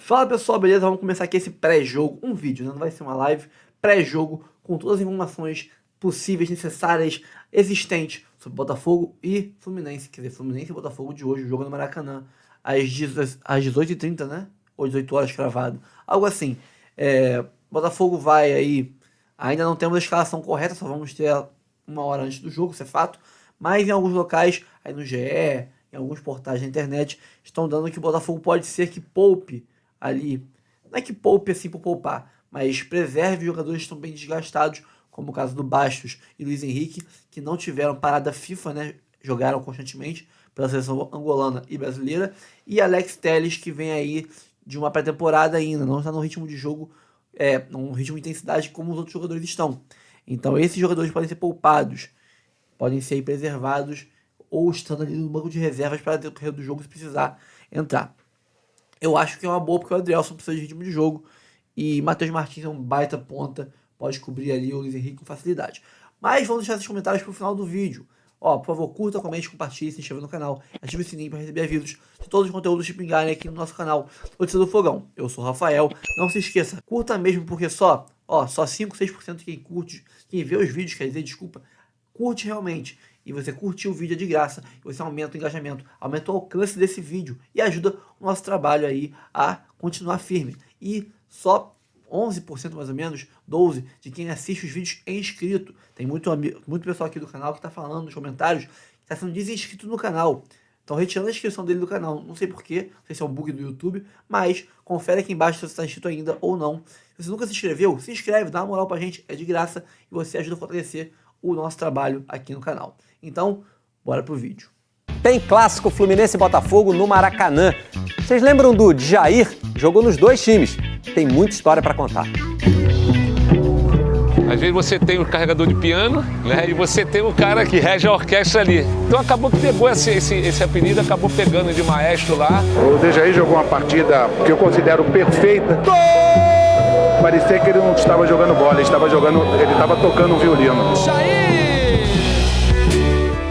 Fala pessoal, beleza? Vamos começar aqui esse pré-jogo, um vídeo, né? Não vai ser uma live, pré-jogo, com todas as informações possíveis, necessárias, existentes sobre Botafogo e Fluminense. Quer dizer, Fluminense e Botafogo de hoje, o jogo no Maracanã, às 18h30, né? Ou 18 horas cravado, algo assim. Botafogo vai aí, ainda não temos a escalação correta, só vamos ter uma hora antes do jogo, isso é fato, mas em alguns locais, aí no GE, em alguns portais da internet, estão dando que o Botafogo pode ser que poupe ali, não é que poupe assim por poupar, mas preserve jogadores que estão bem desgastados, como o caso do Bastos e Luiz Henrique, que não tiveram parada FIFA, né? Jogaram constantemente pela seleção angolana e brasileira, e Alex Telles, que vem aí de uma pré-temporada ainda, não está no ritmo de jogo, num ritmo de intensidade como os outros jogadores estão. Então esses jogadores podem ser poupados, podem ser preservados, ou estando ali no banco de reservas para o decorrer do jogo se precisar entrar. Eu acho que é uma boa, porque o Adrielson precisa de ritmo de jogo, e Matheus Martins é um baita ponta, pode cobrir ali o Luiz Henrique com facilidade. Mas vamos deixar esses comentários para o final do vídeo. Por favor, curta, comente, compartilhe, se inscreva no canal, ative o sininho para receber avisos de todos os conteúdos que pingarem aqui no nosso canal Notícia do Fogão. Eu sou o Rafael, não se esqueça, curta mesmo, porque só 5, 6% de quem curte, quem vê os vídeos, quer dizer, desculpa, curte realmente. E você curtiu o vídeo de graça, e você aumenta o engajamento, aumenta o alcance desse vídeo e ajuda o nosso trabalho aí a continuar firme. E só 11% mais ou menos, 12% de quem assiste os vídeos é inscrito. Tem muito pessoal aqui do canal que está falando nos comentários que está sendo desinscrito no canal. Estão retirando a inscrição dele do canal. Não sei porquê, não sei se é um bug do YouTube, mas confere aqui embaixo se você está inscrito ainda ou não. Se você nunca se inscreveu, se inscreve, dá uma moral pra gente, é de graça e você ajuda a fortalecer o nosso trabalho aqui no canal. Então, bora pro vídeo. Tem clássico Fluminense e Botafogo no Maracanã. Vocês lembram do Djair? Jogou nos dois times. Tem muita história para contar. Às vezes você tem o carregador de piano, né? E você tem o cara que rege a orquestra ali. Então acabou que pegou esse apelido, acabou pegando de maestro lá. O Djair jogou uma partida que eu considero perfeita. Gol! Parecia que ele não estava jogando bola, ele estava tocando um violino. Djair!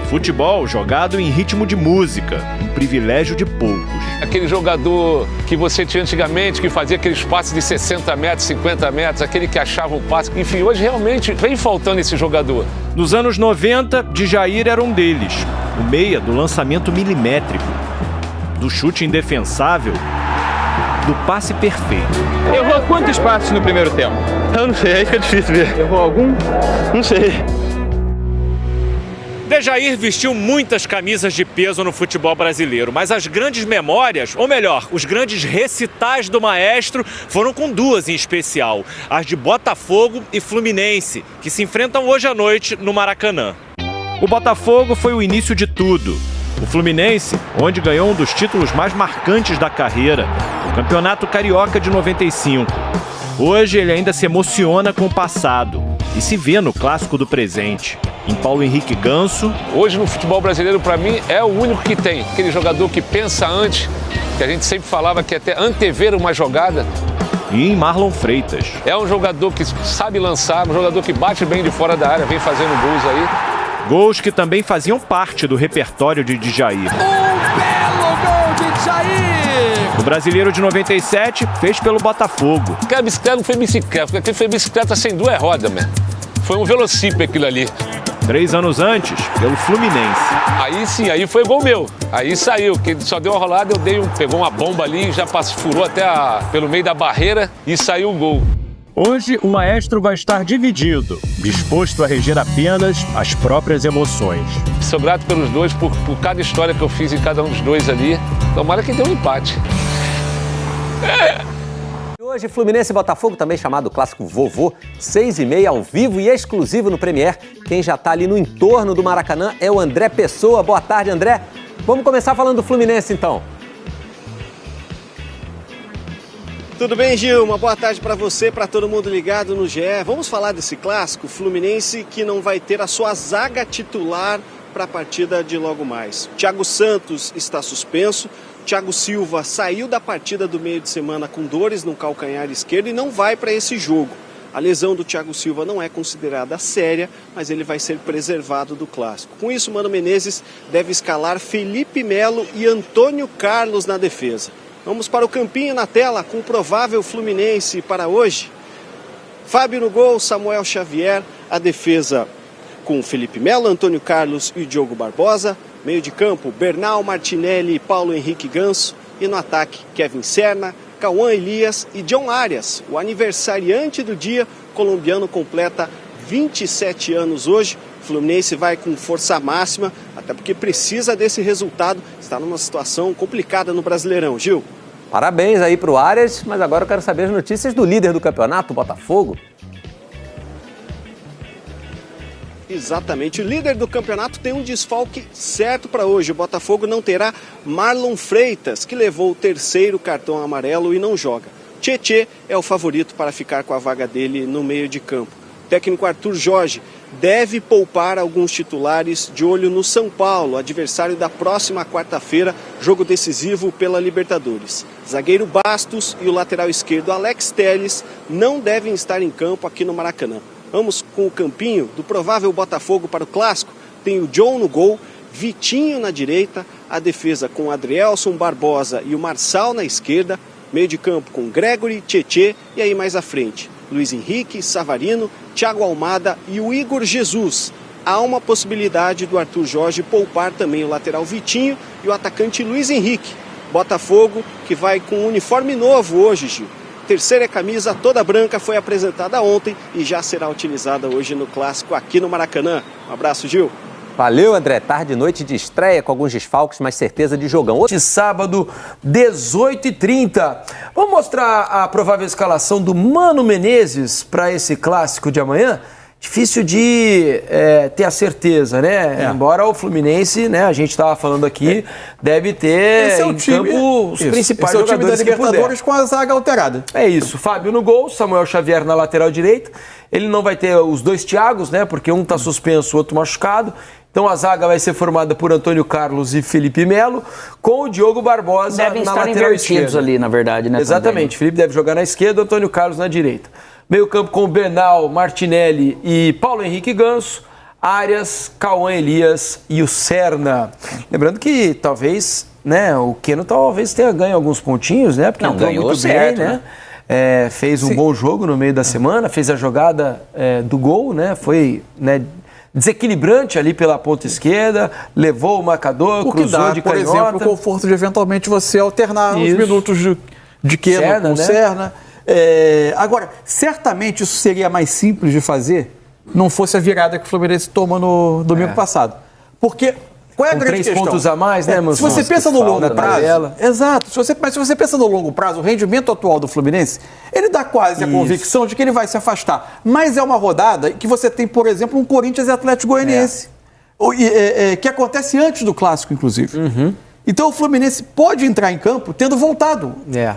Futebol jogado em ritmo de música, um privilégio de poucos. Aquele jogador que você tinha antigamente, que fazia aqueles passes de 60 metros, 50 metros, aquele que achava o passe. Enfim, hoje realmente vem faltando esse jogador. Nos anos 90, Djair era um deles. O meia do lançamento milimétrico, do chute indefensável, do passe perfeito. Errou quantos passes no primeiro tempo? Eu não sei, aí fica difícil ver. Errou algum? Não sei. Djair vestiu muitas camisas de peso no futebol brasileiro, mas as grandes memórias, ou melhor, os grandes recitais do maestro foram com duas em especial, as de Botafogo e Fluminense, que se enfrentam hoje à noite no Maracanã. O Botafogo foi o início de tudo. O Fluminense, onde ganhou um dos títulos mais marcantes da carreira, o Campeonato Carioca de 95. Hoje ele ainda se emociona com o passado e se vê no clássico do presente, em Paulo Henrique Ganso. Hoje no futebol brasileiro, para mim, é o único que tem. Aquele jogador que pensa antes, que a gente sempre falava que até antever uma jogada. E em Marlon Freitas. É um jogador que sabe lançar, um jogador que bate bem de fora da área, vem fazendo gols aí. Gols que também faziam parte do repertório de Djair. Um belo gol de Djair! O brasileiro de 97 fez pelo Botafogo. Aquela bicicleta não foi bicicleta, porque aquilo foi bicicleta sem duas rodas, mesmo. Foi um velocípede aquilo ali. 3 anos antes, pelo Fluminense. Aí sim, aí foi gol meu. Aí saiu, que ele só deu uma rolada, pegou uma bomba ali, já furou até pelo meio da barreira e saiu o gol. Hoje o maestro vai estar dividido, disposto a reger apenas as próprias emoções. Sou grato pelos dois, por cada história que eu fiz em cada um dos dois ali. Tomara que dê um empate. Hoje, Fluminense e Botafogo, também chamado Clássico Vovô, 6h30, ao vivo e exclusivo no Premiere. Quem já está ali no entorno do Maracanã é o André Pessoa. Boa tarde, André. Vamos começar falando do Fluminense, então. Tudo bem, Gil? Uma boa tarde para você, para todo mundo ligado no GE. Vamos falar desse clássico, Fluminense que não vai ter a sua zaga titular para a partida de logo mais. Thiago Santos está suspenso, Thiago Silva saiu da partida do meio de semana com dores no calcanhar esquerdo e não vai para esse jogo. A lesão do Thiago Silva não é considerada séria, mas ele vai ser preservado do clássico. Com isso, Mano Menezes deve escalar Felipe Melo e Antônio Carlos na defesa. Vamos para o campinho na tela com o provável Fluminense para hoje. Fábio no gol, Samuel Xavier, a defesa com Felipe Melo, Antônio Carlos e Diogo Barbosa. Meio de campo, Bernal, Martinelli e Paulo Henrique Ganso. E no ataque, Kevin Serna, Cauã Elias e John Arias. O aniversariante do dia, colombiano, completa 27 anos hoje. O Fluminense vai com força máxima, até porque precisa desse resultado. Está numa situação complicada no Brasileirão. Gil. Parabéns aí pro Arias, mas agora eu quero saber as notícias do líder do campeonato, o Botafogo. Exatamente, o líder do campeonato tem um desfalque certo para hoje. O Botafogo não terá Marlon Freitas, que levou o 3º cartão amarelo e não joga. Tietê é o favorito para ficar com a vaga dele no meio de campo. O técnico Arthur Jorge deve poupar alguns titulares de olho no São Paulo, adversário da próxima quarta-feira, jogo decisivo pela Libertadores. Zagueiro Bastos e o lateral esquerdo Alex Telles não devem estar em campo aqui no Maracanã. Vamos com o campinho do provável Botafogo para o clássico. Tem o John no gol, Vitinho na direita, a defesa com Adrielson Barbosa e o Marçal na esquerda, meio de campo com Gregory, Tietê e aí mais à frente, Luiz Henrique, Savarino, Thiago Almada e o Igor Jesus. Há uma possibilidade do Arthur Jorge poupar também o lateral Vitinho e o atacante Luiz Henrique. Botafogo que vai com um uniforme novo hoje, Gil. Terceira camisa toda branca foi apresentada ontem e já será utilizada hoje no clássico aqui no Maracanã. Um abraço, Gil. Valeu, André. Tarde e noite de estreia com alguns desfalques, mas certeza de jogão. De sábado, 18h30. Vamos mostrar a provável escalação do Mano Menezes para esse clássico de amanhã? Difícil de ter a certeza, né? Embora o Fluminense, né, a gente estava falando aqui, deve ter em campo os principais jogadores. Esse é o time da Libertadores com a zaga alterada. É isso. Fábio no gol, Samuel Xavier na lateral direita. Ele não vai ter os dois Thiagos, né? Porque um está suspenso, o outro machucado. Então a zaga vai ser formada por Antônio Carlos e Felipe Melo, com o Diogo Barbosa devem na estar lateral esquerda. Ali, na verdade, né? Exatamente. Também. Felipe deve jogar na esquerda, Antônio Carlos na direita. Meio campo com Bernal, Martinelli e Paulo Henrique Ganso, Arias, Cauã Elias e o Serna. Lembrando que talvez, né, o Keno talvez tenha ganho alguns pontinhos, né? Porque não ganhou muito certo, bem, né? Fez um bom jogo no meio da semana, fez a jogada do gol, né? Foi, né, desequilibrante ali pela ponta esquerda, levou o marcador, o que cruzou dá, de por canhota. exemplo, o conforto de eventualmente você alternar os minutos de Keno Serna, com né? Serna. Agora, certamente isso seria mais simples de fazer não fosse a virada que o Fluminense toma no domingo passado. Porque qual é a grande questão? 3 pontos a mais, né, Se você pensa no longo prazo... tabela. Exato. Mas se você pensa no longo prazo, o rendimento atual do Fluminense, ele dá quase a convicção de que ele vai se afastar. Mas é uma rodada que você tem, por exemplo, um Corinthians e Atlético Goianiense. Que acontece antes do Clássico, inclusive. Então o Fluminense pode entrar em campo tendo voltado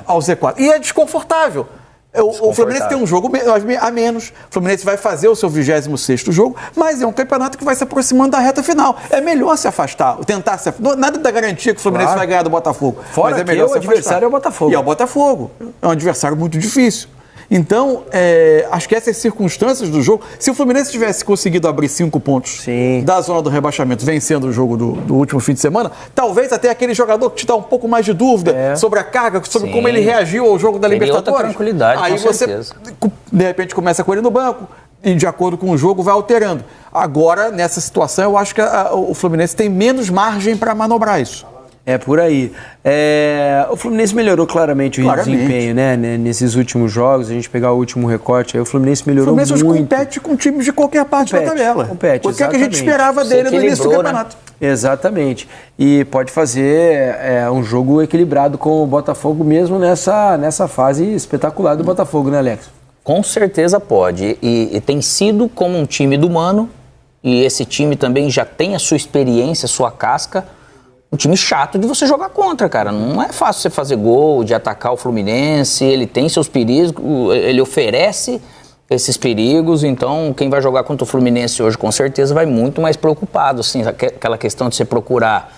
ao Z4. E é desconfortável. O Fluminense tem um jogo a menos, o Fluminense vai fazer o seu 26º jogo, mas é um campeonato que vai se aproximando da reta final. É melhor se afastar, tentar se afastar. Nada da garantia que o Fluminense vai ganhar do Botafogo. Fora mas é melhor que o adversário é o Botafogo. E é o Botafogo. É um adversário muito difícil. Então, acho que essas circunstâncias do jogo, se o Fluminense tivesse conseguido abrir 5 pontos da zona do rebaixamento, vencendo o jogo do último fim de semana, talvez até aquele jogador que te dá um pouco mais de dúvida sobre a carga, sobre como ele reagiu ao jogo da Libertadores. Outra tranquilidade, aí com você, certeza. de repente, começa com ele no banco e, de acordo com o jogo, vai alterando. Agora, nessa situação, eu acho que o Fluminense tem menos margem para manobrar isso. É por aí. O Fluminense melhorou claramente o desempenho, né? Nesses últimos jogos, a gente pegar o último recorte, aí o Fluminense melhorou muito. O Fluminense compete com times de qualquer parte da tabela. Compete, o que é que a gente esperava dele no início do campeonato. Né? Exatamente. E pode fazer um jogo equilibrado com o Botafogo mesmo nessa fase espetacular do Botafogo, né, Alex? Com certeza pode. E tem sido como um time do Mano, e esse time também já tem a sua experiência, a sua casca. Um time chato de você jogar contra, cara. Não é fácil você fazer gol, de atacar o Fluminense. Ele tem seus perigos, ele oferece esses perigos. Então, quem vai jogar contra o Fluminense hoje, com certeza, vai muito mais preocupado. Assim, aquela questão de você procurar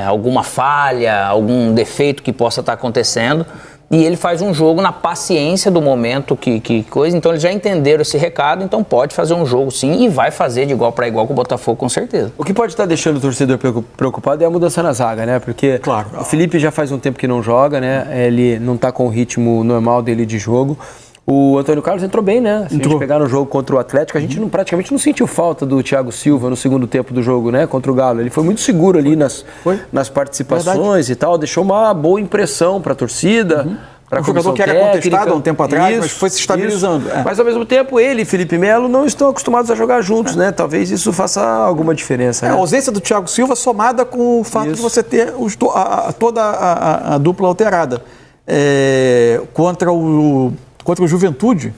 alguma falha, algum defeito que possa estar acontecendo. E ele faz um jogo na paciência do momento que coisa. Então eles já entenderam esse recado, então pode fazer um jogo sim e vai fazer de igual para igual com o Botafogo, com certeza. O que pode estar deixando o torcedor preocupado é a mudança na zaga, né? Porque o Felipe já faz um tempo que não joga, né? Ele não está com o ritmo normal dele de jogo. O Antônio Carlos entrou bem, né? Se a gente pegar no jogo contra o Atlético, a gente praticamente não sentiu falta do Thiago Silva no segundo tempo do jogo, né? Contra o Galo. Ele foi muito seguro ali nas participações e tal, deixou uma boa impressão para a torcida. Um jogador que era contestado há um tempo atrás, mas foi se estabilizando. Mas ao mesmo tempo, ele e Felipe Melo não estão acostumados a jogar juntos, né? Talvez isso faça alguma diferença. Né? A ausência do Thiago Silva somada com o fato de você ter toda a dupla alterada. Contra o Juventude,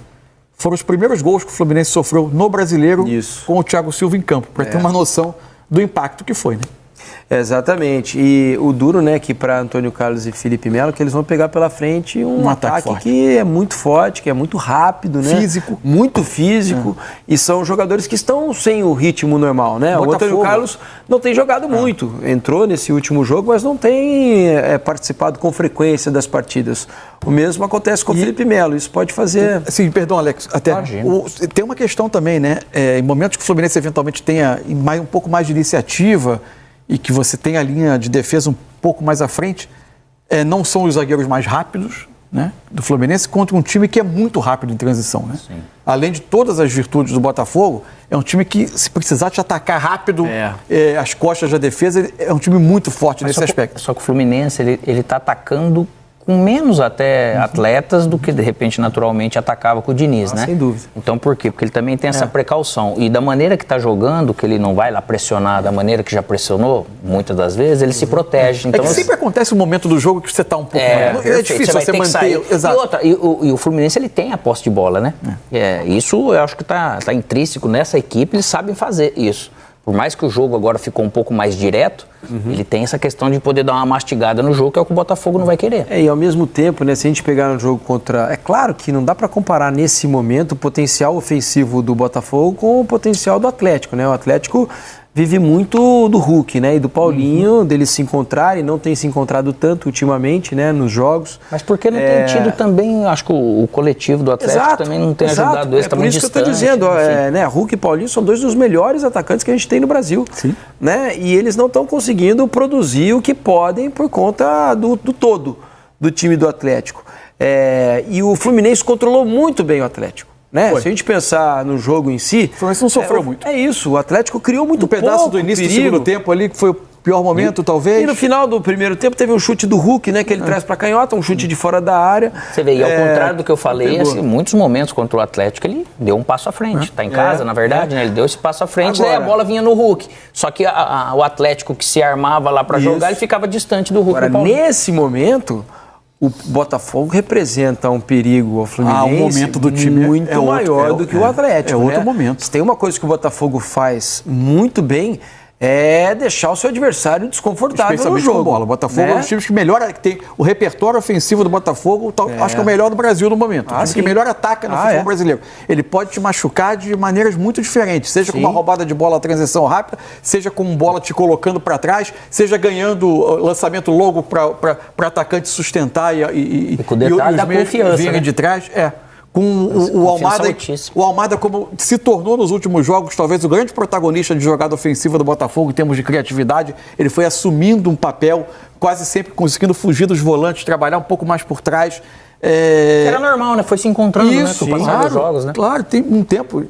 foram os primeiros gols que o Fluminense sofreu no Brasileiro com o Thiago Silva em campo, para ter uma noção do impacto que foi, né? Exatamente. E o duro, né, que para Antônio Carlos e Felipe Melo, que eles vão pegar pela frente um ataque que é muito forte, que é muito rápido, né? Físico. Muito físico. E são jogadores que estão sem o ritmo normal, né? O Antônio Carlos não tem jogado muito. Entrou nesse último jogo, mas não tem participado com frequência das partidas. O mesmo acontece com o Felipe Melo. Isso pode fazer... Sim, perdão, Alex. Tem uma questão também, né? Em momentos que o Fluminense eventualmente tenha um pouco mais de iniciativa e que você tem a linha de defesa um pouco mais à frente, não são os zagueiros mais rápidos, né, do Fluminense, contra um time que é muito rápido em transição. Né? Além de todas as virtudes do Botafogo, é um time que, se precisar te atacar rápido, as costas da defesa, é um time muito forte nesse aspecto. Só que o Fluminense, ele está atacando com menos até atletas do que, de repente, naturalmente atacava com o Diniz, né? Sem dúvida. Então, por quê? Porque ele também tem essa precaução. E da maneira que está jogando, que ele não vai lá pressionar, da maneira que já pressionou, muitas das vezes, ele se protege. Então, que sempre acontece um momento do jogo que você está um pouco... É difícil você manter... Exato. E o Fluminense, ele tem a posse de bola, né? Isso eu acho que está intrínseco nessa equipe, eles sabem fazer isso. Por mais que o jogo agora ficou um pouco mais direto, ele tem essa questão de poder dar uma mastigada no jogo, que é o que o Botafogo não vai querer. E ao mesmo tempo, né, se a gente pegar um jogo contra... É claro que não dá para comparar nesse momento o potencial ofensivo do Botafogo com o potencial do Atlético, né? O Atlético vive muito do Hulk, né? E do Paulinho, deles se encontrarem, não tem se encontrado tanto ultimamente, né? Nos jogos. Mas porque não tem tido também, acho que o coletivo do Atlético também não tem ajudado eles, tá muito distante. Por isso que eu estou dizendo, né? Hulk e Paulinho são dois dos melhores atacantes que a gente tem no Brasil. Né? E eles não estão conseguindo produzir o que podem por conta do todo do time do Atlético. E o Fluminense controlou muito bem o Atlético. Né? Se a gente pensar no jogo em si... O Fluminense não sofreu muito. É isso, o Atlético criou muito pouco pedaço do início do segundo tempo ali, que foi o pior momento, talvez. E no final do primeiro tempo teve um chute do Hulk, né? Que ele traz pra canhota, um chute de fora da área. Você vê, e ao contrário do que eu falei, assim, muitos momentos contra o Atlético, ele deu um passo à frente. Tá em casa, na verdade, né? Ele deu esse passo à frente, daí a bola vinha no Hulk. Só que o Atlético que se armava lá pra jogar, ele ficava distante do Hulk. Agora, nesse momento... O Botafogo representa um perigo ao Fluminense o momento do time muito maior do que o Atlético. É outro momento. Se tem uma coisa que o Botafogo faz muito bem, é deixar o seu adversário desconfortável no jogo. Com bola. O Botafogo é um dos times que melhor tem o repertório ofensivo do Botafogo, acho que é o melhor do Brasil no momento. O time que melhor ataca no futebol brasileiro. Ele pode te machucar de maneiras muito diferentes, seja com uma roubada de bola, transição rápida, seja com bola te colocando para trás, seja ganhando lançamento longo para atacante sustentar e com o detalhe da confiança, virem de trás. Com o Almada, como se tornou nos últimos jogos, talvez o grande protagonista de jogada ofensiva do Botafogo em termos de criatividade, ele foi assumindo um papel, quase sempre conseguindo fugir dos volantes, trabalhar um pouco mais por trás. Era normal, né? Foi se encontrando, né? Com o passar dos jogos, né? Claro, tem um tempo...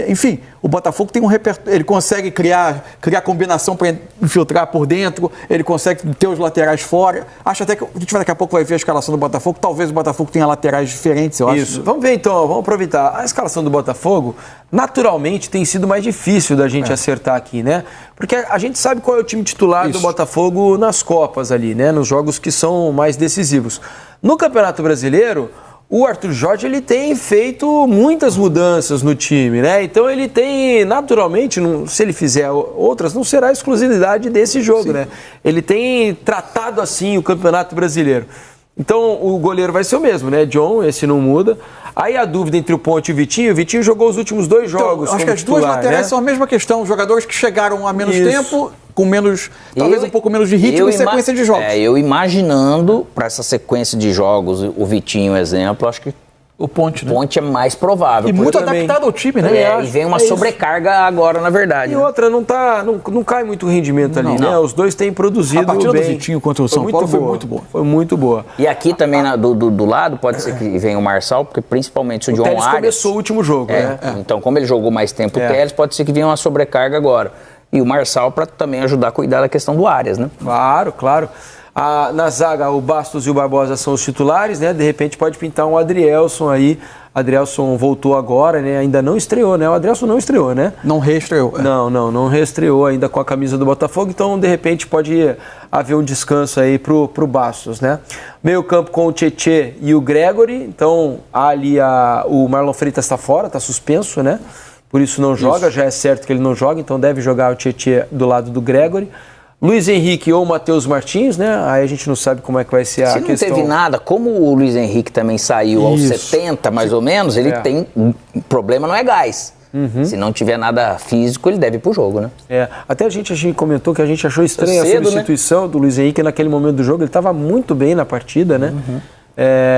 enfim, o Botafogo tem um repertório, ele consegue criar combinação para infiltrar por dentro, ele consegue ter os laterais fora. Acho até que a gente daqui a pouco vai ver a escalação do Botafogo, talvez o Botafogo tenha laterais diferentes, eu acho. Isso, vamos ver então, vamos aproveitar. A escalação do Botafogo, naturalmente, tem sido mais difícil da gente acertar aqui, né? Porque a gente sabe qual é o time titular do Botafogo nas Copas ali, né? Nos jogos que são mais decisivos. No Campeonato Brasileiro, o Arthur Jorge, ele tem feito muitas mudanças no time, né? Então ele tem, naturalmente, se ele fizer outras, não será exclusividade desse jogo, né? Ele tem tratado assim o Campeonato Brasileiro. Então o goleiro vai ser o mesmo, né? John, esse não muda. Aí a dúvida entre o Ponte e o Vitinho jogou os últimos 2 jogos. Acho que as duas laterais são a mesma questão. Jogadores que chegaram há menos tempo, com menos, talvez um pouco menos de ritmo e sequência de jogos. Eu imaginando, para essa sequência de jogos, o Vitinho, exemplo, acho que o Ponte, Ponte é mais provável. E muito adaptado ao time, né? E vem uma sobrecarga agora, na verdade. E outra, não cai muito rendimento ali, né? Os dois têm produzido bem. A partida do Vitinho contra o São Paulo foi muito boa. Foi muito boa. E aqui também, do lado, pode ser que venha o Marçal, porque principalmente o John Arias... O Telles começou o último jogo, né? Então, como ele jogou mais tempo o Telles, pode ser que venha uma sobrecarga agora. E o Marçal para também ajudar a cuidar da questão do Arias, né? Claro. Na zaga, o Bastos e o Barbosa são os titulares, né? De repente pode pintar um Adrielson aí. Adrielson voltou agora, né? Ainda não estreou, né? O Adrielson não estreou, né? Não reestreou. Não reestreou ainda com a camisa do Botafogo, então de repente pode haver um descanso aí pro Bastos, né? Meio campo com o Tietê e o Gregory, então ali o Marlon Freitas está fora, está suspenso, né? Por isso não joga, já é certo que ele não joga, então deve jogar o Tietê do lado do Gregory. Luiz Henrique ou Matheus Martins, né? Aí a gente não sabe como é que vai ser a questão. Se não teve nada, como o Luiz Henrique também saiu aos 70, mais ou menos, ele tem... O problema não é gás. Se não tiver nada físico, ele deve ir pro jogo, né? Até a gente comentou que a gente achou estranha a substituição do Luiz Henrique naquele momento do jogo. Ele estava muito bem na partida, né?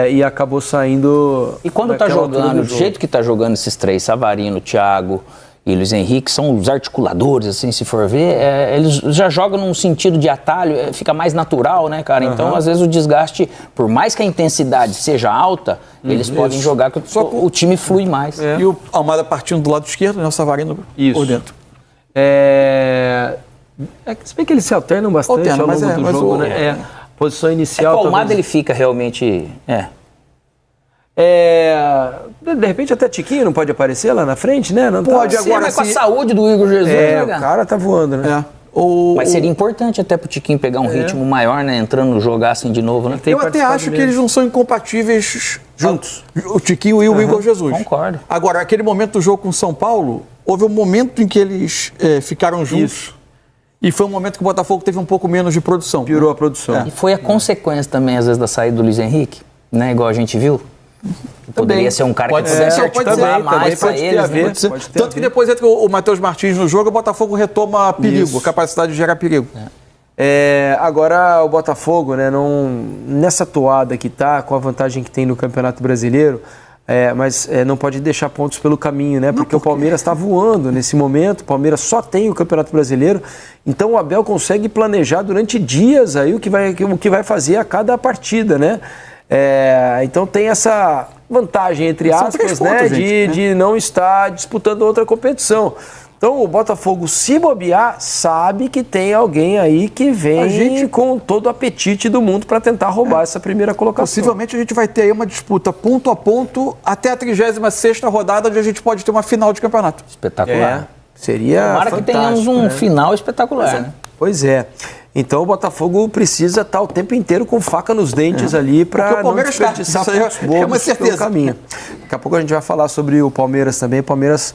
E acabou saindo... E quando tá jogando, do jeito que tá jogando esses três, Savarino, Thiago... e Luiz Henrique, são os articuladores, assim, se for ver, eles já jogam num sentido de atalho, fica mais natural, né, cara? Então, às vezes, o desgaste, por mais que a intensidade seja alta, eles podem jogar que o time flui mais. E o Almada partindo do lado esquerdo, né, o Savarino por dentro. Se bem que eles se alternam bastante ao longo do jogo, né? Posição inicial... o Almada, ele fica realmente... De repente até Tiquinho não pode aparecer lá na frente, né? Não pode agora. Mas com a saúde do Igor Jesus, o cara tá voando, né? Mas seria importante até pro Tiquinho pegar um ritmo maior, né? Entrando no jogo assim de novo, né? Eu até acho que eles não são incompatíveis juntos. O Tiquinho e o Igor Jesus. Concordo. Agora, aquele momento do jogo com o São Paulo, houve um momento em que eles ficaram juntos. Isso. E foi um momento que o Botafogo teve um pouco menos de produção. Piorou a produção. E foi a consequência também, às vezes, da saída do Luiz Henrique, né? Igual a gente viu. Poderia ser um cara que pudesse articular mais para eles, né? Tanto que depois entra o Matheus Martins no jogo, o Botafogo retoma perigo, a capacidade de gerar perigo. Agora o Botafogo, né, nessa toada que tá, com a vantagem que tem no Campeonato Brasileiro, mas não pode deixar pontos pelo caminho, né? Porque o Palmeiras está voando nesse momento, o Palmeiras só tem o Campeonato Brasileiro, então o Abel consegue planejar durante dias aí o que vai fazer a cada partida, né? Então tem essa vantagem, entre aspas, né, de não estar disputando outra competição. Então o Botafogo, se bobear, sabe que tem alguém aí que vem com todo o apetite do mundo para tentar roubar essa primeira colocação. Possivelmente a gente vai ter aí uma disputa ponto a ponto até a 36ª rodada, onde a gente pode ter uma final de campeonato. Espetacular. Seria Tomara que tenhamos um final espetacular, né? Pois é. Então o Botafogo precisa estar o tempo inteiro com faca nos dentes ali para não desperdiçar pontos bobos pelo caminho. Daqui a pouco a gente vai falar sobre o Palmeiras também. O Palmeiras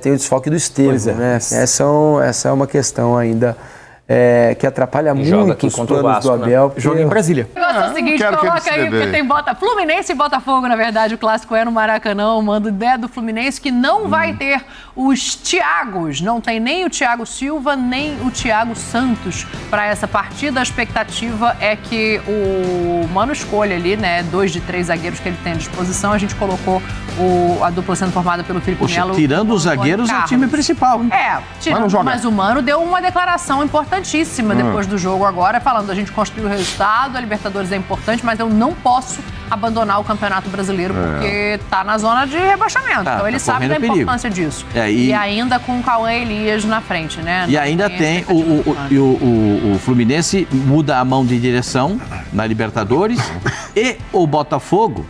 tem o desfalque do Estevão, né? Essa é uma questão ainda que atrapalha muito os planos do Abel. Joga em Brasília. O negócio é o seguinte, coloca aí, porque tem Fluminense e Botafogo, na verdade, o clássico é no Maracanã, o mando do Fluminense, que não vai ter os Thiagos, não tem nem o Thiago Silva, nem o Thiago Santos para essa partida. A expectativa é que o Mano escolha ali, né, 2 de 3 zagueiros que ele tem à disposição. A gente colocou a dupla sendo formada pelo Felipe Melo. Tirando os zagueiros, é o time principal. Mas o Mano deu uma declaração importantíssima depois do jogo agora, falando: a gente construiu o resultado, a Libertadores é importante, mas eu não posso abandonar o Campeonato Brasileiro porque tá na zona de rebaixamento. Então ele sabe da importância disso. E ainda com o Cauã Elias na frente, né? E ainda tem o Fluminense muda a mão de direção na Libertadores e o Botafogo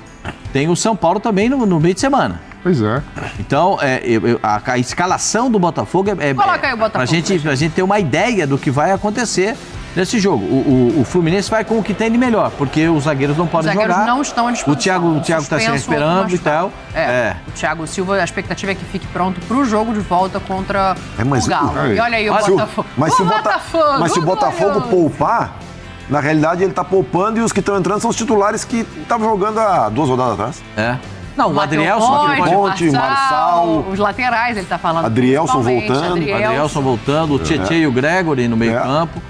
tem o São Paulo também no meio de semana. Pois é. Então, a escalação do Botafogo Coloca aí o Botafogo, pra gente ter uma ideia do que vai acontecer nesse jogo. O Fluminense vai com o que tem de melhor, porque os zagueiros não podem jogar. Os zagueiros não estão à disposição. O Thiago está se recuperando e tal. O Thiago Silva, a expectativa é que fique pronto para o jogo de volta contra o Galo. E olha aí o Botafogo. Mas se o Botafogo poupar, na realidade ele está poupando e os que estão entrando são os titulares que estavam jogando há 2 rodadas atrás. Não, o Adrielson, Ponte, Marçal. Os laterais, ele tá falando. Adrielson principalmente, voltando. Adrielson voltando, o Tietê e o Gregory no meio-campo.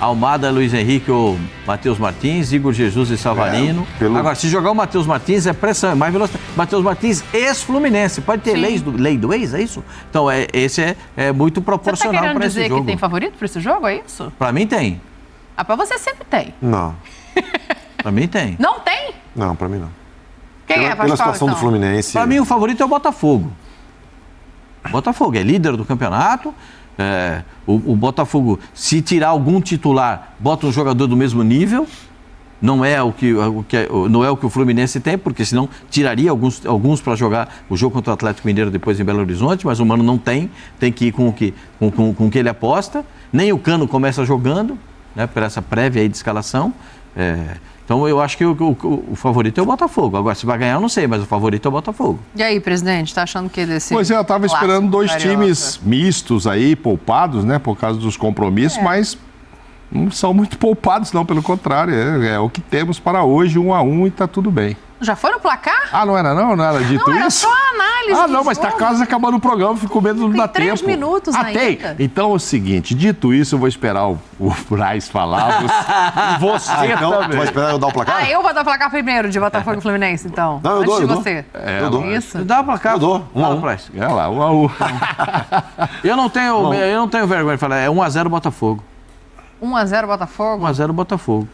Almada, Luiz Henrique ou Matheus Martins, Igor Jesus e Savarino. Agora, se jogar o Matheus Martins, é pressão, é mais velocidade. Matheus Martins, ex-Fluminense. Pode ter lei do ex, é isso? Então, esse é muito proporcional para esse jogo. Você tá querendo dizer que tem favorito para esse jogo, é isso? Para mim tem. Ah, para você sempre tem. Não. Para mim tem. Não tem? Não, para mim não. Quem é, pela situação do Fluminense. Para mim, o favorito é o Botafogo. Botafogo é líder do campeonato. O Botafogo, se tirar algum titular, bota um jogador do mesmo nível. Não é o que o Fluminense tem, porque senão tiraria alguns para jogar o jogo contra o Atlético Mineiro depois em Belo Horizonte, mas o Mano não tem que ir com o que ele aposta. Nem o Cano começa jogando, né, por essa prévia aí de escalação. Então eu acho que o favorito é o Botafogo. Agora, se vai ganhar, eu não sei, mas o favorito é o Botafogo. E aí, presidente, tá achando que desse... Pois é, eu estava esperando dois times mistos aí, poupados, né, por causa dos compromissos, mas não são muito poupados, não, pelo contrário. É o que temos para hoje, 1-1 e tá tudo bem. Já foi no placar? Ah, não era dito não, era isso? só a análise. Ah, não, mas tá quase acabando o programa, fico com medo de não dar tempo. 3 minutos ainda. Tem. Então é o seguinte, dito isso, eu vou esperar o Braz falar. Você então, também. Tu vai esperar eu dar o placar? Eu vou dar o placar primeiro de Botafogo e Fluminense, então. Não, eu dou, antes de você. Eu dou. Isso. Dá o placar. Eu dou. 1-1. É lá, 1-1. Eu não tenho vergonha de falar, é 1-0 Botafogo. 1-0 Botafogo? 1-0 Botafogo.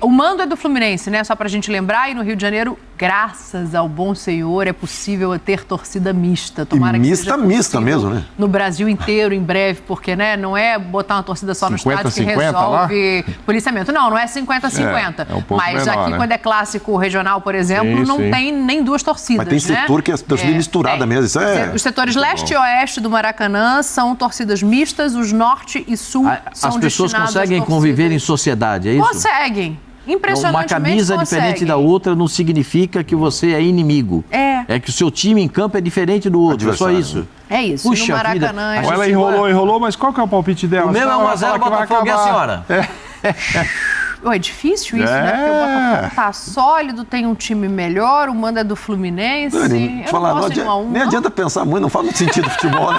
O mando é do Fluminense, né? Só pra gente lembrar, e no Rio de Janeiro, graças ao bom Senhor, é possível ter torcida mista. Tomara e que mista mesmo, né? No Brasil inteiro, em breve, porque, né, não é botar uma torcida só no estádio que 50, resolve policiamento. Não é 50-50. É um pouco mas menor, aqui, né? quando é clássico regional, por exemplo, não tem nem duas torcidas, mas tem setor, né? que é torcida misturada mesmo. Isso Os setores leste e oeste do Maracanã são torcidas mistas, os norte e sul são As pessoas destinadas conseguem conviver em sociedade, é isso? Conseguem. Impressionantemente Uma camisa diferente da outra não significa que você é inimigo. É que o seu time em campo é diferente do outro, é só isso. É isso. Puxa no Maracanã vida. Ela enrolou, mas qual que é o palpite dela? O meu é 1-0 Botafogo e a senhora? É difícil isso, né? Porque o Botafogo tá sólido, tem um time melhor, o mando é do Fluminense. Nem adianta pensar muito, não faz muito sentido o futebol, né?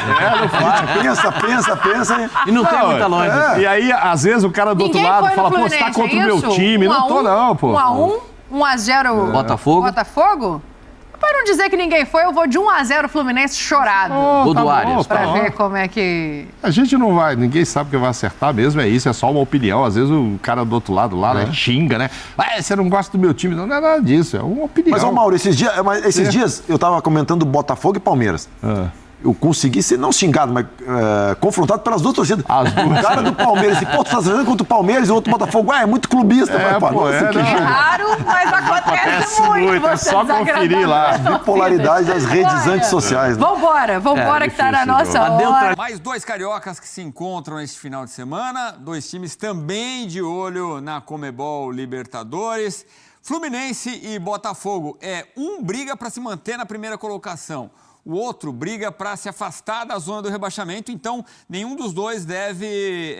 Pensa. E não tem muita lógica. E aí, às vezes, o cara do outro lado fala, pô, você tá contra o meu time. Não tô, não, pô. 1-1, 1-0 Botafogo? Para não dizer que ninguém foi, eu vou de 1-0 Fluminense chorado. Gol do Arias. Pra ver como é que... A gente não vai, ninguém sabe que vai acertar mesmo, é isso, é só uma opinião. Às vezes o cara do outro lado lá, né, xinga, né? Você não gosta do meu time. Não é nada disso, é uma opinião. Mas, Mauro, esses dias eu tava comentando Botafogo e Palmeiras. Eu consegui ser, não xingado, mas confrontado pelas duas torcidas. O cara do Palmeiras disse, pô, tu tá jogando contra o Palmeiras e o outro Botafogo, é muito clubista. É raro, mas acontece muito. É só conferir lá. Bipolaridade das redes antissociais. Né? Vambora que tá na nossa hora. Mais dois cariocas que se encontram este final de semana, dois times também de olho na Conmebol Libertadores. Fluminense e Botafogo. Um briga para se manter na primeira colocação. O outro briga para se afastar da zona do rebaixamento, então nenhum dos dois deve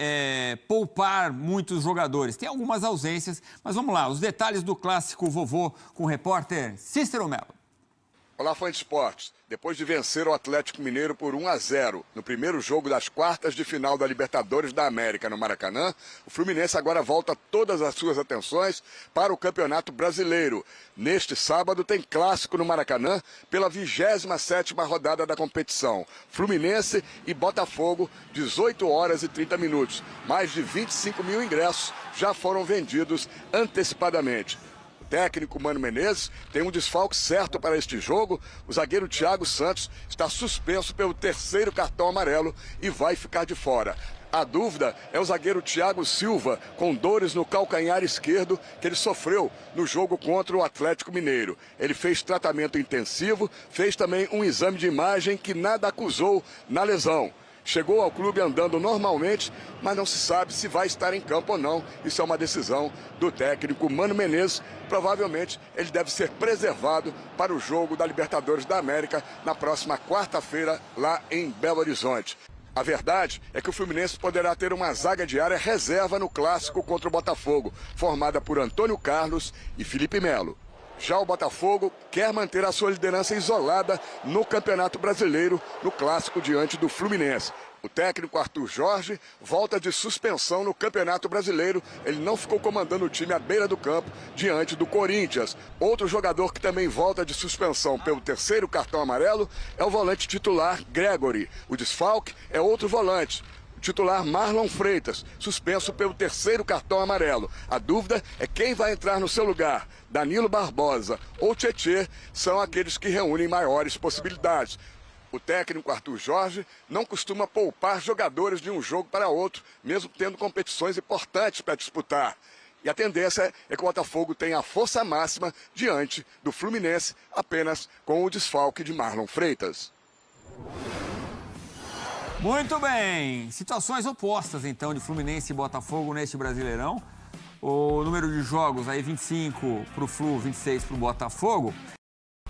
poupar muitos jogadores. Tem algumas ausências, mas vamos lá, os detalhes do clássico vovô com o repórter Cícero Melo. Olá, fã de esportes. Depois de vencer o Atlético Mineiro por 1-0 no primeiro jogo das quartas de final da Libertadores da América no Maracanã, o Fluminense agora volta todas as suas atenções para o Campeonato Brasileiro. Neste sábado tem clássico no Maracanã pela 27ª rodada da competição. Fluminense e Botafogo, 18h30. Mais de 25 mil ingressos já foram vendidos antecipadamente. Técnico Mano Menezes tem um desfalque certo para este jogo. O zagueiro Thiago Santos está suspenso pelo 3º cartão amarelo e vai ficar de fora. A dúvida é o zagueiro Thiago Silva, com dores no calcanhar esquerdo que ele sofreu no jogo contra o Atlético Mineiro. Ele fez tratamento intensivo, fez também um exame de imagem que nada acusou na lesão. Chegou ao clube andando normalmente, mas não se sabe se vai estar em campo ou não. Isso é uma decisão do técnico Mano Menezes. Provavelmente ele deve ser preservado para o jogo da Libertadores da América na próxima quarta-feira lá em Belo Horizonte. A verdade é que o Fluminense poderá ter uma zaga diária reserva no clássico contra o Botafogo, formada por Antônio Carlos e Felipe Melo. Já o Botafogo quer manter a sua liderança isolada no Campeonato Brasileiro, no clássico diante do Fluminense. O técnico Arthur Jorge volta de suspensão no Campeonato Brasileiro. Ele não ficou comandando o time à beira do campo diante do Corinthians. Outro jogador que também volta de suspensão pelo terceiro cartão amarelo é o volante titular Gregory. O desfalque é outro volante. O titular Marlon Freitas, suspenso pelo terceiro cartão amarelo. A dúvida é quem vai entrar no seu lugar. Danilo Barbosa ou Tietê são aqueles que reúnem maiores possibilidades. O técnico Arthur Jorge não costuma poupar jogadores de um jogo para outro, mesmo tendo competições importantes para disputar. E a tendência é que o Botafogo tenha a força máxima diante do Fluminense, apenas com o desfalque de Marlon Freitas. Muito bem, situações opostas então de Fluminense e Botafogo neste Brasileirão. O número de jogos aí 25 para o Flu, 26 para o Botafogo.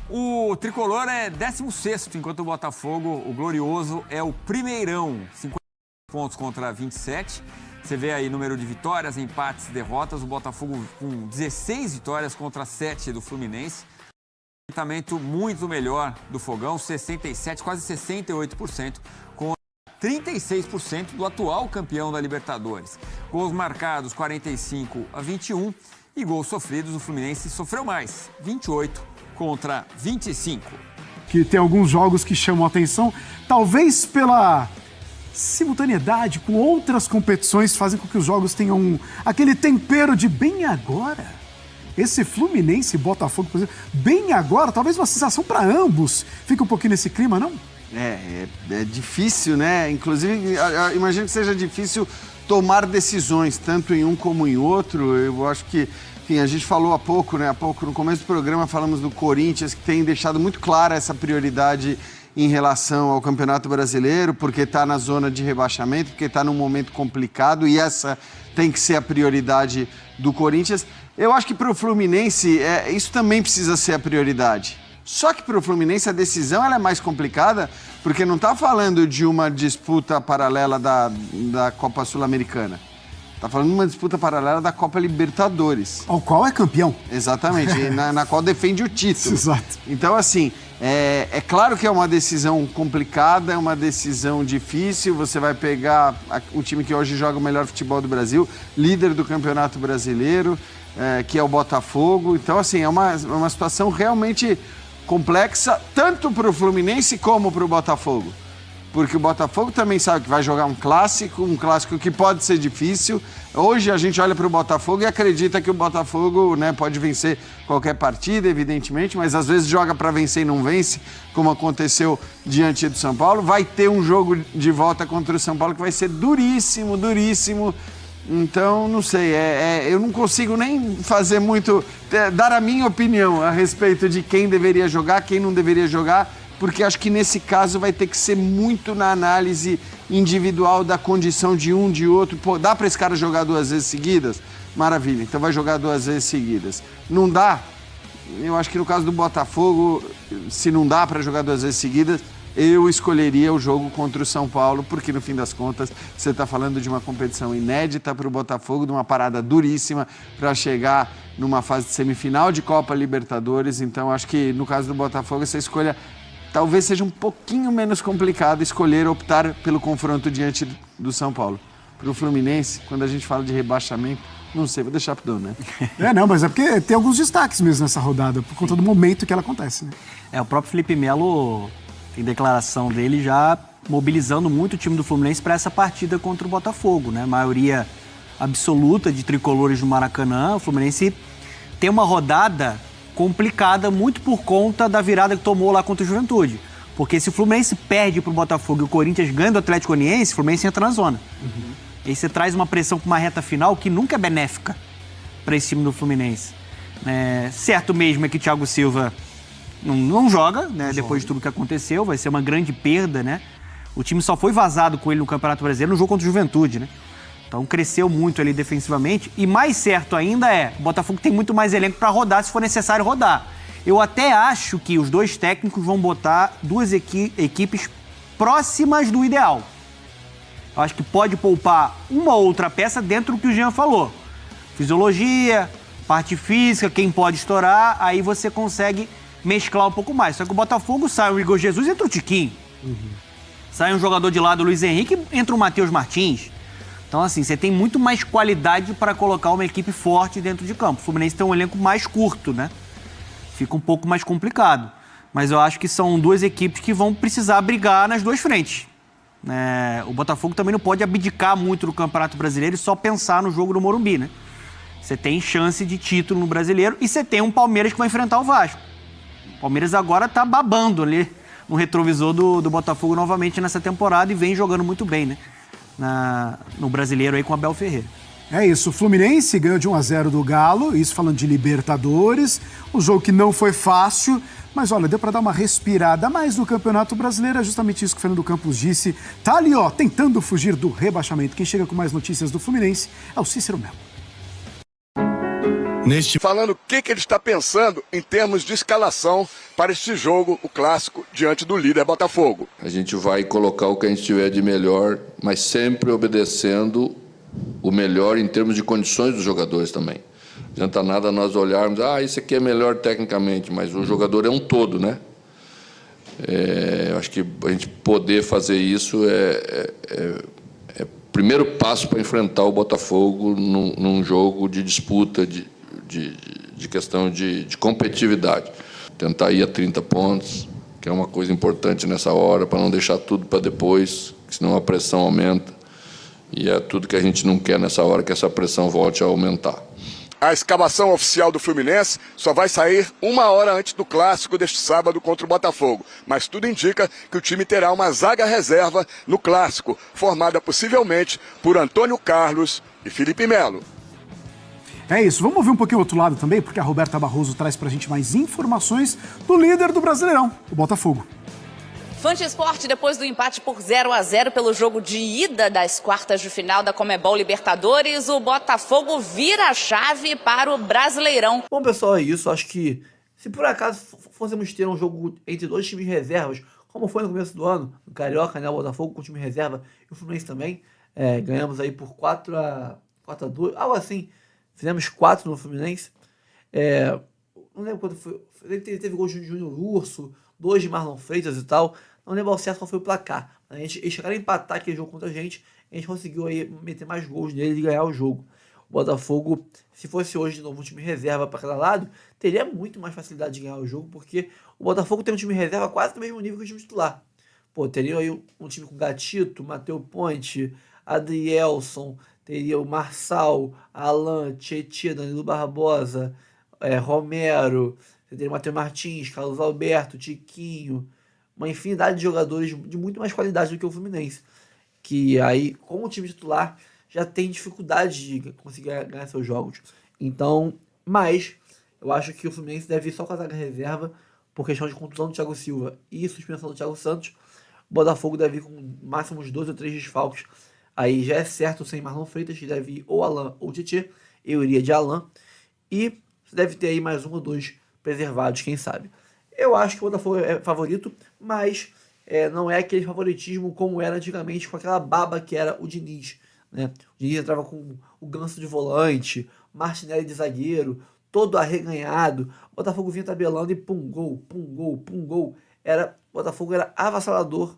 O tricolor é 16º, enquanto o Botafogo, o glorioso, é o primeirão. 50 pontos contra 27. Você vê aí número de vitórias, empates, derrotas. O Botafogo com 16 vitórias contra 7 do Fluminense. Aproveitamento muito melhor do Fogão, 67, quase 68%, com 36% do atual campeão da Libertadores. Gols marcados, 45-21. E gols sofridos, o Fluminense sofreu mais, 28 contra 25. Que tem alguns jogos que chamam a atenção, talvez pela simultaneidade com outras competições, fazem com que os jogos tenham aquele tempero de bem agora. Esse Fluminense e Botafogo, por exemplo, bem agora, talvez uma sensação para ambos. Fica um pouquinho nesse clima, não? É difícil, né? Inclusive, imagino que seja difícil tomar decisões, tanto em um como em outro. Eu acho que a gente falou há pouco no começo do programa falamos do Corinthians, que tem deixado muito clara essa prioridade em relação ao Campeonato Brasileiro, porque está na zona de rebaixamento, porque está num momento complicado e essa tem que ser a prioridade do Corinthians. Eu acho que para o Fluminense isso também precisa ser a prioridade. Só que para o Fluminense a decisão ela é mais complicada, porque não está falando de uma disputa paralela da Copa Sul-Americana. Está falando de uma disputa paralela da Copa Libertadores. Ao qual é campeão. Exatamente, na qual defende o título. Exato. Então, assim, é claro que é uma decisão complicada, é uma decisão difícil. Você vai pegar o time que hoje joga o melhor futebol do Brasil, líder do Campeonato Brasileiro, que é o Botafogo. Então, assim, é uma situação realmente complexa, tanto para o Fluminense como para o Botafogo. Porque o Botafogo também sabe que vai jogar um clássico que pode ser difícil. Hoje a gente olha para o Botafogo e acredita que o Botafogo, né, pode vencer qualquer partida, evidentemente, mas às vezes joga para vencer e não vence, como aconteceu diante do São Paulo. Vai ter um jogo de volta contra o São Paulo que vai ser duríssimo, duríssimo. Então, não sei, eu não consigo nem fazer muito, dar a minha opinião a respeito de quem deveria jogar, quem não deveria jogar, porque acho que nesse caso vai ter que ser muito na análise individual da condição de um, de outro. Pô, dá para esse cara jogar 2 vezes seguidas? Maravilha, então vai jogar 2 vezes seguidas. Não dá? Eu acho que no caso do Botafogo, se não dá para jogar 2 vezes seguidas, eu escolheria o jogo contra o São Paulo, porque no fim das contas você está falando de uma competição inédita para o Botafogo, de uma parada duríssima para chegar numa fase de semifinal de Copa Libertadores. Então acho que no caso do Botafogo essa escolha talvez seja um pouquinho menos complicado, optar pelo confronto diante do São Paulo. Para o Fluminense, quando a gente fala de rebaixamento, não sei, vou deixar pro Dom, né? Não, mas é porque tem alguns destaques mesmo nessa rodada, por conta do momento que ela acontece, né? O próprio Felipe Melo tem declaração dele já mobilizando muito o time do Fluminense para essa partida contra o Botafogo, né? Maioria absoluta de tricolores no Maracanã. O Fluminense tem uma rodada complicada muito por conta da virada que tomou lá contra o Juventude. Porque se o Fluminense perde pro Botafogo e o Corinthians ganha do Atlético Goianiense, o Fluminense entra na zona. E aí você traz uma pressão para uma reta final que nunca é benéfica para esse time do Fluminense. Certo mesmo é que o Thiago Silva não joga, né? Depois de tudo que aconteceu, vai ser uma grande perda, né? O time só foi vazado com ele no Campeonato Brasileiro no jogo contra o Juventude, né? Então cresceu muito ali defensivamente. E mais certo ainda o Botafogo tem muito mais elenco para rodar se for necessário rodar. Eu até acho que os 2 técnicos vão botar 2 equipes próximas do ideal. Eu acho que pode poupar uma ou outra peça dentro do que o Jean falou. Fisiologia, parte física, quem pode estourar, aí você consegue mesclar um pouco mais. Só que o Botafogo sai o Igor Jesus e entra o Tiquinho. Sai um jogador de lado, o Luiz Henrique, entra o Matheus Martins. Então, assim, você tem muito mais qualidade para colocar uma equipe forte dentro de campo. O Fluminense tem um elenco mais curto, né? Fica um pouco mais complicado. Mas eu acho que são duas equipes que vão precisar brigar nas duas frentes. O Botafogo também não pode abdicar muito do Campeonato Brasileiro e só pensar no jogo do Morumbi, né? Você tem chance de título no Brasileiro e você tem um Palmeiras que vai enfrentar o Vasco. O Palmeiras agora tá babando ali no retrovisor do Botafogo novamente nessa temporada e vem jogando muito bem, né? No Brasileiro aí com o Abel Ferreira. É isso, o Fluminense ganhou de 1-0 do Galo, isso falando de Libertadores, um jogo que não foi fácil, mas olha, deu para dar uma respirada a mais no Campeonato Brasileiro, é justamente isso que o Fernando Campos disse, tá ali ó, tentando fugir do rebaixamento. Quem chega com mais notícias do Fluminense é o Cícero Melo. Falando o que ele está pensando em termos de escalação para este jogo, o clássico, diante do líder Botafogo. A gente vai colocar o que a gente tiver de melhor, mas sempre obedecendo o melhor em termos de condições dos jogadores também. Não adianta nada nós olharmos, esse aqui é melhor tecnicamente, mas o jogador é um todo, né? Acho que a gente poder fazer isso é o primeiro passo para enfrentar o Botafogo num jogo de disputa, de questão de competitividade. Tentar ir a 30 pontos, que é uma coisa importante nessa hora, para não deixar tudo para depois, senão a pressão aumenta. E é tudo que a gente não quer nessa hora, que essa pressão volte a aumentar. A escalação oficial do Fluminense só vai sair 1 hora antes do clássico deste sábado contra o Botafogo. Mas tudo indica que o time terá uma zaga reserva no clássico, formada possivelmente por Antônio Carlos e Felipe Melo. É isso, vamos ouvir um pouquinho o outro lado também, porque a Roberta Barroso traz pra gente mais informações do líder do Brasileirão, o Botafogo. Fante Esporte, depois do empate por 0-0 pelo jogo de ida das quartas de final da Comebol Libertadores, o Botafogo vira a chave para o Brasileirão. Bom, pessoal, é isso. Acho que se por acaso fôssemos ter um jogo entre dois times reservas, como foi no começo do ano, no Carioca, né, o Botafogo com o time reserva e o Fluminense também, ganhamos aí por 4-2, algo assim. Fizemos 4 no Fluminense. Não lembro quando foi. Teve gol de Júnior Urso, 2 de Marlon Freitas e tal. Não lembro ao certo qual foi o placar. Eles chegaram a empatar aquele jogo contra a gente conseguiu aí meter mais gols nele e ganhar o jogo. O Botafogo, se fosse hoje de novo um time reserva para cada lado, teria muito mais facilidade de ganhar o jogo, porque o Botafogo tem um time reserva quase do mesmo nível que o time titular. Teria aí um time com Gatito, Matheus Ponte, Adrielson, teria o Marçal, Alan, Tietê, Danilo Barbosa, Romero, teria o Matheus Martins, Carlos Alberto, Tiquinho, uma infinidade de jogadores de muito mais qualidade do que o Fluminense, que aí, como o time titular, já tem dificuldade de conseguir ganhar seus jogos. Então, mas eu acho que o Fluminense deve ir só com a zaga reserva, por questão de contusão do Thiago Silva e suspensão do Thiago Santos. O Botafogo deve ir com máximo uns 2 ou 3 desfalques. Aí já é certo sem Marlon Freitas, que deve ir ou Alan ou Tietê. Eu iria de Alan. E deve ter aí mais 1 ou 2 preservados, quem sabe. Eu acho que o Botafogo é favorito, mas não é aquele favoritismo como era antigamente, com aquela baba que era o Diniz. Né? O Diniz entrava com o Ganso de volante, Martinelli de zagueiro, todo arreganhado. O Botafogo vinha tabelando e pum, gol, pum, gol, pum, gol. O Botafogo era avassalador.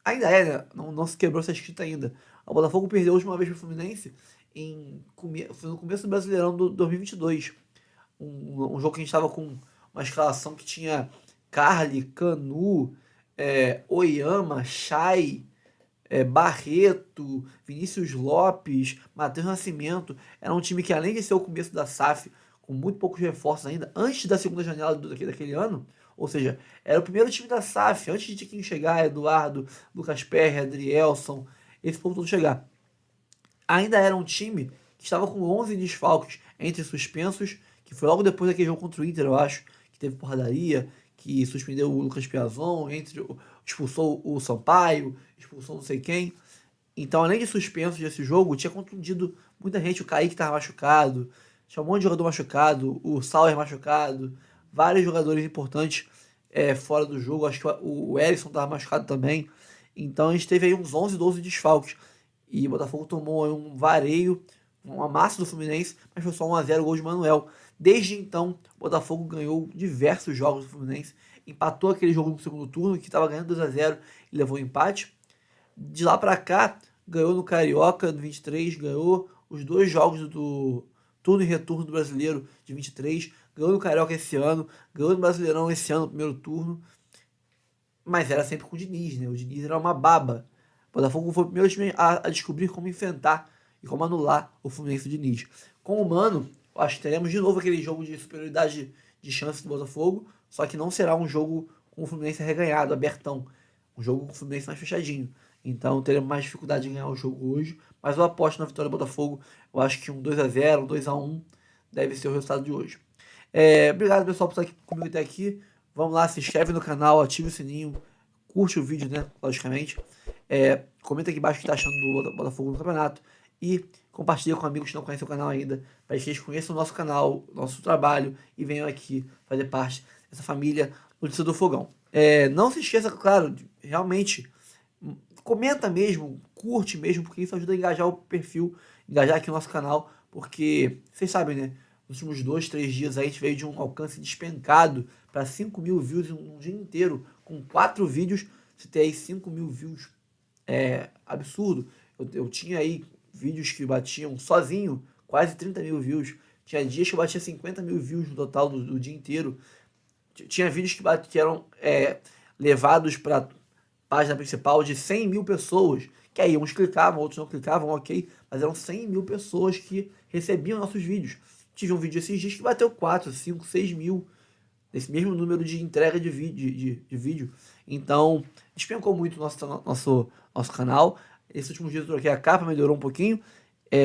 Ainda né? Não se quebrou essa escrita ainda. O Botafogo perdeu a última vez para o Fluminense foi no começo do Brasileirão do 2022. Um jogo que a gente estava com uma escalação que tinha Carly, Canu, Oyama, Chay, Barreto, Vinícius Lopes, Matheus Nascimento. Era um time que, além de ser o começo da SAF, com muito poucos reforços ainda, antes da segunda janela daquele ano, ou seja, era o primeiro time da SAF, antes de Tiquinho chegar, Eduardo, Lucas Perry, Adrielson, esse povo todo chegar. Ainda era um time que estava com 11 desfalques entre suspensos, que foi logo depois daquele jogo contra o Inter, eu acho, que teve porradaria, que suspendeu o Lucas Piazon, expulsou o Sampaio, expulsou não sei quem. Então, além de suspensos desse jogo, tinha contundido muita gente. O Kaique estava machucado, tinha um monte de jogador machucado, o Sauer machucado, vários jogadores importantes fora do jogo. Acho que o Erisson estava machucado também. Então, a gente teve aí uns 11, 12 desfalques. E o Botafogo tomou um vareio, um amasso do Fluminense, mas foi só 1-0 o gol de Manuel. Desde então, o Botafogo ganhou diversos jogos do Fluminense, empatou aquele jogo no segundo turno, que estava ganhando 2-0 e levou empate. De lá para cá, ganhou no Carioca no 23, ganhou os 2 jogos do turno e retorno do Brasileiro de 23, ganhou no Carioca esse ano, ganhou no Brasileirão esse ano no primeiro turno, mas era sempre com o Diniz, né? O Diniz era uma baba. O Botafogo foi o primeiro time a descobrir como enfrentar e como anular o Fluminense do Diniz. Com o Mano, acho que teremos de novo aquele jogo de superioridade de chance do Botafogo, só que não será um jogo com o Fluminense reganhado, abertão. Um jogo com o Fluminense mais fechadinho. Então teremos mais dificuldade em ganhar o jogo hoje, mas eu aposto na vitória do Botafogo. Eu acho que um 2-0, um 2-1 deve ser o resultado de hoje. Obrigado, pessoal, por estar comigo até aqui. Vamos lá, se inscreve no canal, ative o sininho, curte o vídeo, né, logicamente. Comenta aqui embaixo o que está achando do Botafogo no campeonato e compartilha com amigos que não conhecem o canal ainda, para que eles conheçam o nosso canal, nosso trabalho e venham aqui fazer parte dessa família Notícia do Fogão. Não se esqueça, claro, realmente, comenta mesmo, curte mesmo, porque isso ajuda a engajar o perfil, engajar aqui o nosso canal, porque vocês sabem, né? Nos últimos 2, 3 dias aí a gente veio de um alcance despencado para 5 mil views em um dia inteiro, com 4 vídeos, você tem aí 5 mil views, absurdo. Eu tinha aí vídeos que batiam sozinho quase 30 mil views, tinha dias que eu batia 50 mil views no total do dia inteiro, tinha vídeos que eram levados para página principal de 100 mil pessoas, que aí uns clicavam, outros não clicavam, ok, mas eram 100 mil pessoas que recebiam nossos vídeos. Tive um vídeo esses dias que bateu 4, 5, 6 mil, esse mesmo número de entrega de vídeo. Então, despencou muito o nosso canal. Esses últimos dias eu troquei a capa, melhorou um pouquinho.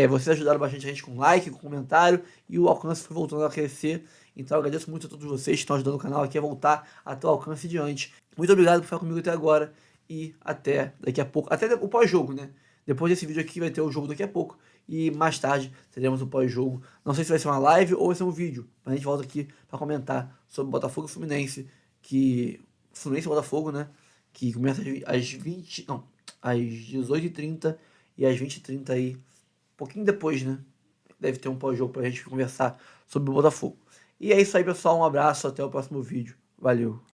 Vocês ajudaram bastante a gente com like, com comentário, e o alcance foi voltando a crescer. Então eu agradeço muito a todos vocês que estão ajudando o canal aqui a voltar até o alcance de antes. Muito obrigado por ficar comigo até agora e até daqui a pouco, até o pós-jogo, né? Depois desse vídeo aqui vai ter o jogo daqui a pouco e mais tarde teremos o pós-jogo. Não sei se vai ser uma live ou vai ser um vídeo, mas a gente volta aqui para comentar sobre Botafogo e Fluminense, Fluminense e Botafogo, né? Que começa às 18h30 e às 20h30 aí, um pouquinho depois, né? Deve ter um pós-jogo pra gente conversar sobre o Botafogo. E é isso aí, pessoal. Um abraço, até o próximo vídeo. Valeu!